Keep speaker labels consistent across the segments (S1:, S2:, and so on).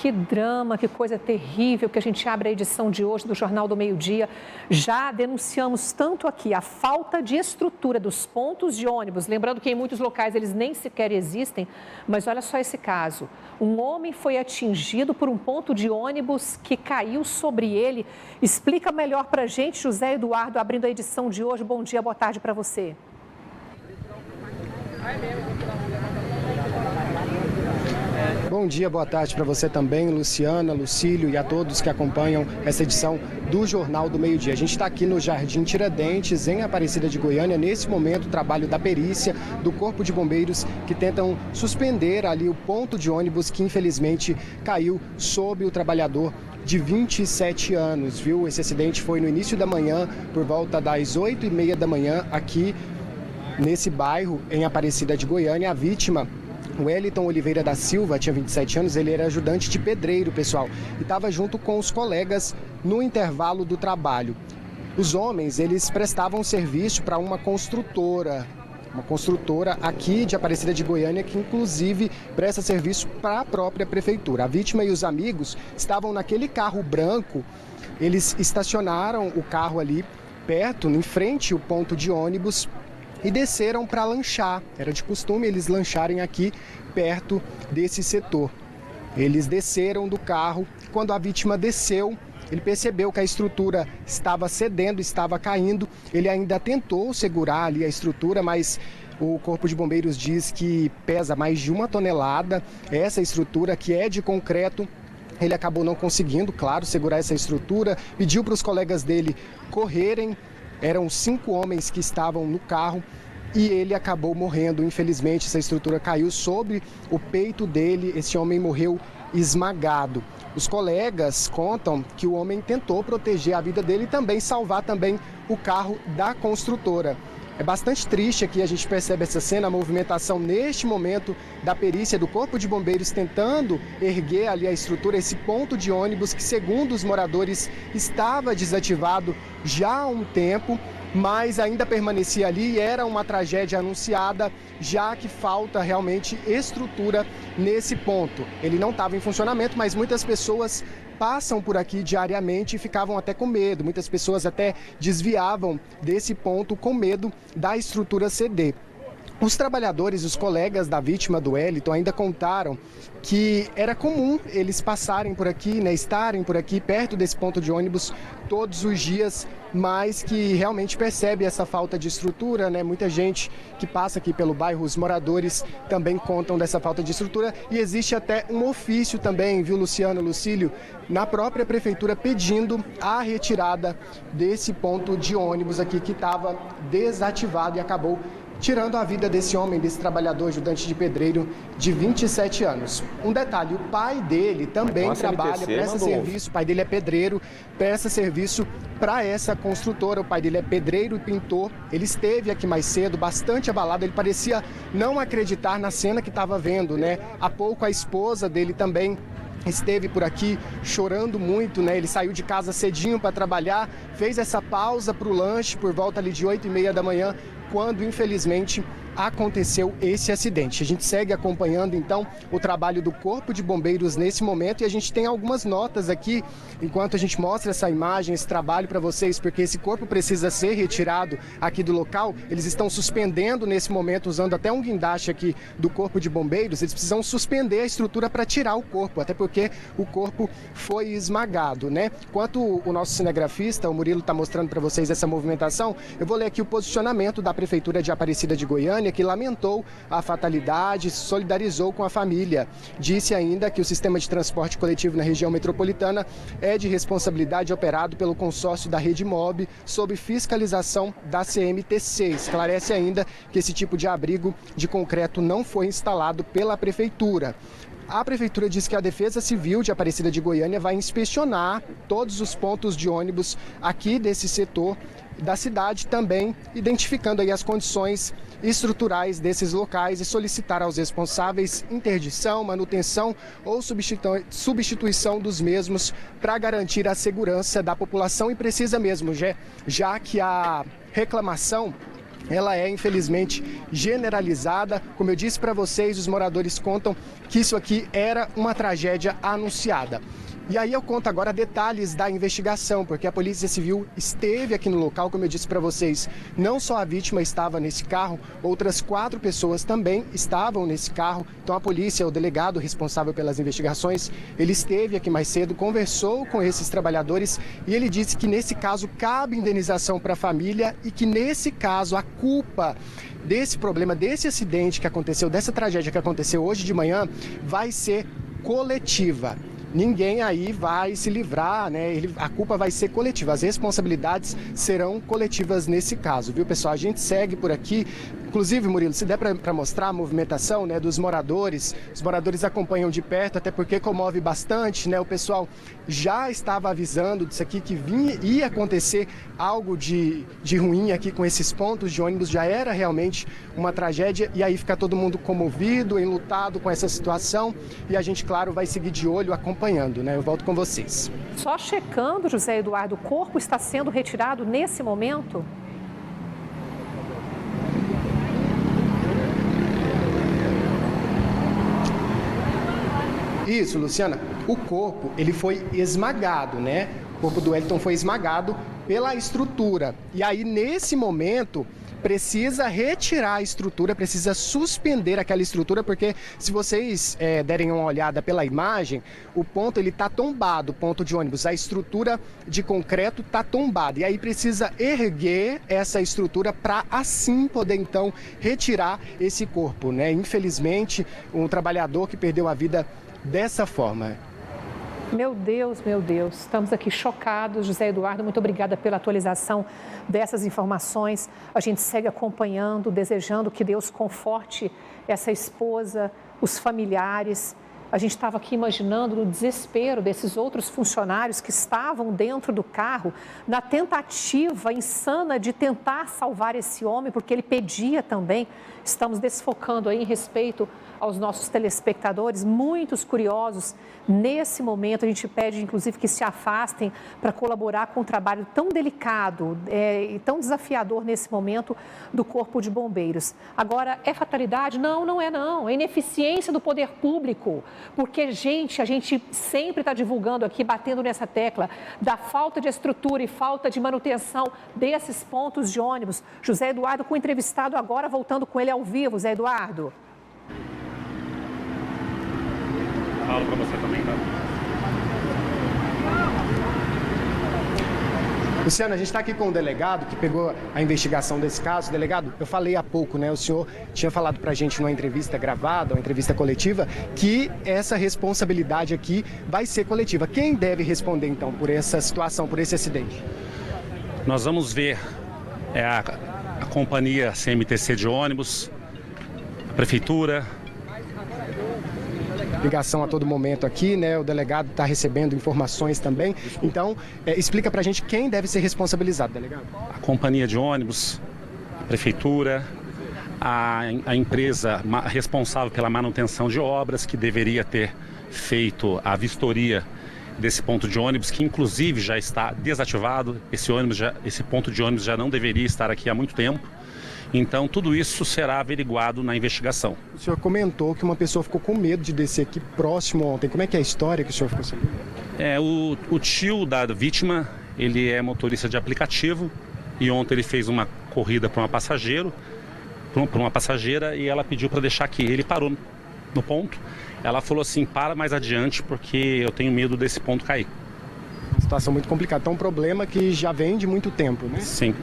S1: Que drama, que coisa terrível que a gente abre a edição de hoje do Jornal do Meio-Dia. Já denunciamos tanto aqui a falta de estrutura dos pontos de ônibus, lembrando que em muitos locais eles nem sequer existem, mas olha só esse caso. Um homem foi atingido por um ponto de ônibus que caiu sobre ele. Explica melhor para a gente, José Eduardo, abrindo a edição de hoje. Bom dia, boa tarde para você.
S2: Bom dia, boa tarde para você também, Luciana, Lucílio e a todos que acompanham essa edição do Jornal do Meio-Dia. A gente está aqui no Jardim Tiradentes, em Aparecida de Goiânia. Nesse momento, o trabalho da perícia do Corpo de Bombeiros que tentam suspender ali o ponto de ônibus que infelizmente caiu sob o trabalhador de 27 anos, viu? Esse acidente foi no início da manhã, por volta das 8h30 da manhã, aqui nesse bairro, em Aparecida de Goiânia. A vítima, o Wellington Oliveira da Silva, tinha 27 anos, ele era ajudante de pedreiro, pessoal, e estava junto com os colegas no intervalo do trabalho. Os homens, eles prestavam serviço para uma construtora aqui de Aparecida de Goiânia, que inclusive presta serviço para a própria prefeitura. A vítima e os amigos estavam naquele carro branco, eles estacionaram o carro ali perto, em frente ao ponto de ônibus, e desceram para lanchar. Era de costume eles lancharem aqui perto desse setor. Eles desceram do carro. Quando a vítima desceu, ele percebeu que a estrutura estava cedendo, estava caindo. Ele ainda tentou segurar ali a estrutura, mas o Corpo de Bombeiros diz que pesa mais de 1 tonelada. Essa estrutura, que é de concreto, ele acabou não conseguindo, claro, segurar essa estrutura. Pediu para os colegas dele correrem. Eram 5 homens que estavam no carro e ele acabou morrendo. Infelizmente, essa estrutura caiu sobre o peito dele. Esse homem morreu esmagado. Os colegas contam que o homem tentou proteger a vida dele e também salvar também o carro da construtora. É bastante triste aqui, a gente percebe essa cena, a movimentação neste momento da perícia do Corpo de Bombeiros tentando erguer ali a estrutura, esse ponto de ônibus que, segundo os moradores, estava desativado já há um tempo, mas ainda permanecia ali e era uma tragédia anunciada, já que falta realmente estrutura nesse ponto. Ele não estava em funcionamento, mas muitas pessoas passam por aqui diariamente e ficavam até com medo. Muitas pessoas até desviavam desse ponto com medo da estrutura ceder. Os trabalhadores, os colegas da vítima do Wellington ainda contaram que era comum eles passarem por aqui, estarem por aqui perto desse ponto de ônibus todos os dias, mas que realmente percebe essa falta de estrutura, Muita gente que passa aqui pelo bairro, os moradores também contam dessa falta de estrutura e existe até um ofício também, viu, Luciano, Lucílio, na própria prefeitura pedindo a retirada desse ponto de ônibus aqui que estava desativado e acabou tirando a vida desse homem, desse trabalhador ajudante de pedreiro de 27 anos. Um detalhe, o pai dele também trabalha, presta serviço, o pai dele é pedreiro, presta serviço para essa construtora. O pai dele é pedreiro e pintor. Ele esteve aqui mais cedo, bastante abalado, ele parecia não acreditar na cena que estava vendo, Há pouco a esposa dele também esteve por aqui chorando muito, Ele saiu de casa cedinho para trabalhar, fez essa pausa para o lanche por volta ali de 8h30 da manhã, quando infelizmente aconteceu esse acidente. A gente segue acompanhando então o trabalho do Corpo de Bombeiros nesse momento e a gente tem algumas notas aqui, enquanto a gente mostra essa imagem, esse trabalho para vocês, porque esse corpo precisa ser retirado aqui do local. Eles estão suspendendo nesse momento, usando até um guindaste aqui do Corpo de Bombeiros, eles precisam suspender a estrutura para tirar o corpo, até porque o corpo foi esmagado, Enquanto o nosso cinegrafista, o Murilo, está mostrando para vocês essa movimentação, eu vou ler aqui o posicionamento da Prefeitura de Aparecida de Goiânia, que lamentou a fatalidade, se solidarizou com a família. Disse ainda que o sistema de transporte coletivo na região metropolitana é de responsabilidade operado pelo consórcio da Rede Mob, sob fiscalização da CMTC. Esclarece ainda que esse tipo de abrigo de concreto não foi instalado pela Prefeitura. A Prefeitura diz que a Defesa Civil de Aparecida de Goiânia vai inspecionar todos os pontos de ônibus aqui desse setor da cidade, também identificando aí as condições estruturais desses locais e solicitar aos responsáveis interdição, manutenção ou substituição dos mesmos para garantir a segurança da população. E precisa mesmo, já que a reclamação ela é, infelizmente, generalizada. Como eu disse para vocês, os moradores contam que isso aqui era uma tragédia anunciada. E aí eu conto agora detalhes da investigação, porque a Polícia Civil esteve aqui no local, como eu disse para vocês. Não só a vítima estava nesse carro, outras 4 pessoas também estavam nesse carro. Então a polícia, o delegado responsável pelas investigações, ele esteve aqui mais cedo, conversou com esses trabalhadores e ele disse que nesse caso cabe indenização para a família e que nesse caso a culpa desse problema, desse acidente que aconteceu, dessa tragédia que aconteceu hoje de manhã, vai ser coletiva. Ninguém aí vai se livrar, né? A culpa vai ser coletiva, as responsabilidades serão coletivas nesse caso, viu, pessoal? A gente segue por aqui. Inclusive, Murilo, se der para mostrar a movimentação, né, dos moradores, os moradores acompanham de perto, até porque comove bastante, né? O pessoal já estava avisando disso aqui, que ia acontecer algo de ruim aqui com esses pontos de ônibus, já era realmente uma tragédia, e aí fica todo mundo comovido, enlutado com essa situação, e a gente, claro, vai seguir de olho, acompanhando, né? Eu volto com vocês.
S1: Só checando, José Eduardo, o corpo está sendo retirado nesse momento?
S2: Isso, Luciana. O corpo, ele foi esmagado, né? O corpo do Wellington foi esmagado pela estrutura. E aí, nesse momento, precisa retirar a estrutura, precisa suspender aquela estrutura, porque se vocês derem uma olhada pela imagem, o ponto ele está tombado, o ponto de ônibus, a estrutura de concreto está tombada. E aí precisa erguer essa estrutura para assim poder então retirar esse corpo, né? Infelizmente, um trabalhador que perdeu a vida dessa forma.
S1: Meu Deus, estamos aqui chocados. José Eduardo, muito obrigada pela atualização dessas informações. A gente segue acompanhando, desejando que Deus conforte essa esposa, os familiares. A gente estava aqui imaginando no desespero desses outros funcionários que estavam dentro do carro, na tentativa insana de tentar salvar esse homem, porque ele pedia também. Estamos desfocando aí em respeito aos nossos telespectadores, muitos curiosos. Nesse momento, a gente pede, inclusive, que se afastem para colaborar com um trabalho tão delicado e tão desafiador nesse momento do Corpo de Bombeiros. Agora, é fatalidade? Não, não é não. É ineficiência do poder público. Porque, a gente sempre está divulgando aqui, batendo nessa tecla da falta de estrutura e falta de manutenção desses pontos de ônibus. José Eduardo, com o entrevistado agora, voltando com ele ao vivo. José Eduardo.
S3: Falo para você também, tá?
S2: Luciana, a gente está aqui com o delegado que pegou a investigação desse caso. Delegado, eu falei há pouco, né? O senhor tinha falado para a gente numa entrevista gravada, uma entrevista coletiva, que essa responsabilidade aqui vai ser coletiva. Quem deve responder, então, por essa situação, por esse acidente?
S3: Nós vamos ver a companhia CMTC de ônibus, a prefeitura.
S2: Ligação a todo momento aqui, né? O delegado está recebendo informações também. Então, explica pra gente quem deve ser responsabilizado, delegado.
S3: A companhia de ônibus, a prefeitura, a empresa responsável pela manutenção de obras, que deveria ter feito a vistoria desse ponto de ônibus, que inclusive já está desativado. Esse ponto de ônibus já não deveria estar aqui há muito tempo. Então, tudo isso será averiguado na investigação.
S2: O senhor comentou que uma pessoa ficou com medo de descer aqui próximo ontem. Como é que é a história que o senhor ficou sabendo?
S3: O tio da vítima, ele é motorista de aplicativo e ontem ele fez uma corrida para uma passageira e ela pediu para deixar aqui. Ele parou no ponto. Ela falou assim, para mais adiante porque eu tenho medo desse ponto cair.
S2: Uma situação muito complicada. Então, um problema que já vem de muito tempo, né?
S3: Sim.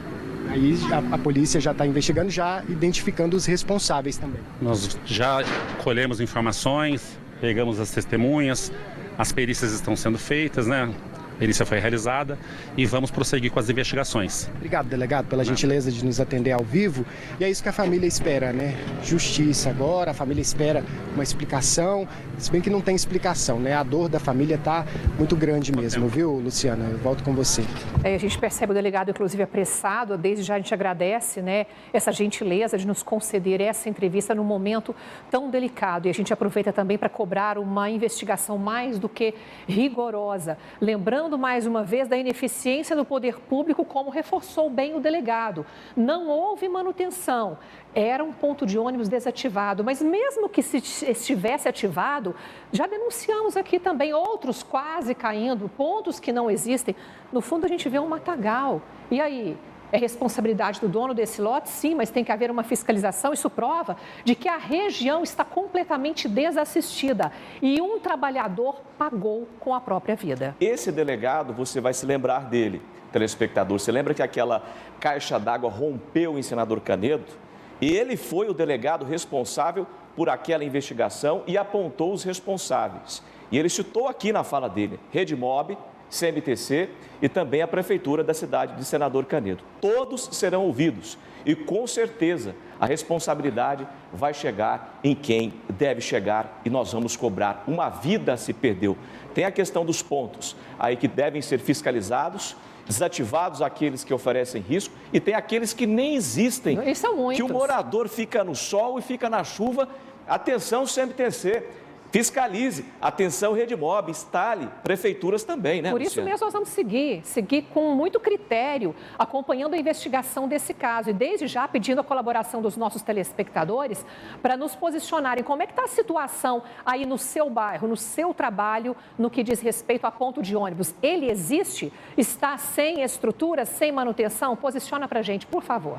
S2: Aí a polícia já está investigando, já identificando os responsáveis também.
S3: Nós já colhemos informações, pegamos as testemunhas, as perícias estão sendo feitas, né? A perícia foi realizada e vamos prosseguir com as investigações.
S2: Obrigado, delegado, pela gentileza de nos atender ao vivo. E é isso que a família espera, né? Justiça agora, a família espera uma explicação, se bem que não tem explicação, né? A dor da família está muito grande mesmo, viu, Luciana? Eu volto com você.
S1: A gente percebe o delegado, inclusive, apressado. Desde já a gente agradece, né, essa gentileza de nos conceder essa entrevista num momento tão delicado. E a gente aproveita também para cobrar uma investigação mais do que rigorosa. Lembrando lembrando mais uma vez da ineficiência do poder público, como reforçou bem o delegado. Não houve manutenção, era um ponto de ônibus desativado, mas mesmo que se estivesse ativado, já denunciamos aqui também outros quase caindo, pontos que não existem. No fundo, a gente vê um matagal. E aí? É responsabilidade do dono desse lote? Sim, mas tem que haver uma fiscalização. Isso prova de que a região está completamente desassistida e um trabalhador pagou com a própria vida.
S4: Esse delegado, você vai se lembrar dele, telespectador. Você lembra que aquela caixa d'água rompeu em Senador Canedo? E ele foi o delegado responsável por aquela investigação e apontou os responsáveis. E ele citou aqui na fala dele, Redmob, CMTC e também a Prefeitura da cidade de Senador Canedo. Todos serão ouvidos e, com certeza, a responsabilidade vai chegar em quem deve chegar e nós vamos cobrar. Uma vida se perdeu. Tem a questão dos pontos aí que devem ser fiscalizados, desativados aqueles que oferecem risco e tem aqueles que nem existem.
S1: E são muitos.
S4: Que o morador fica no sol e fica na chuva. Atenção, CMTC. Fiscalize, atenção Redmob, instale, prefeituras também, né,
S1: Por isso
S4: Luciana?
S1: mesmo nós vamos seguir com muito critério, acompanhando a investigação desse caso e desde já pedindo a colaboração dos nossos telespectadores para nos posicionarem. Como é que está a situação aí no seu bairro, no seu trabalho, no que diz respeito a ponto de ônibus? Ele existe? Está sem estrutura, sem manutenção? Posiciona para a gente, por favor.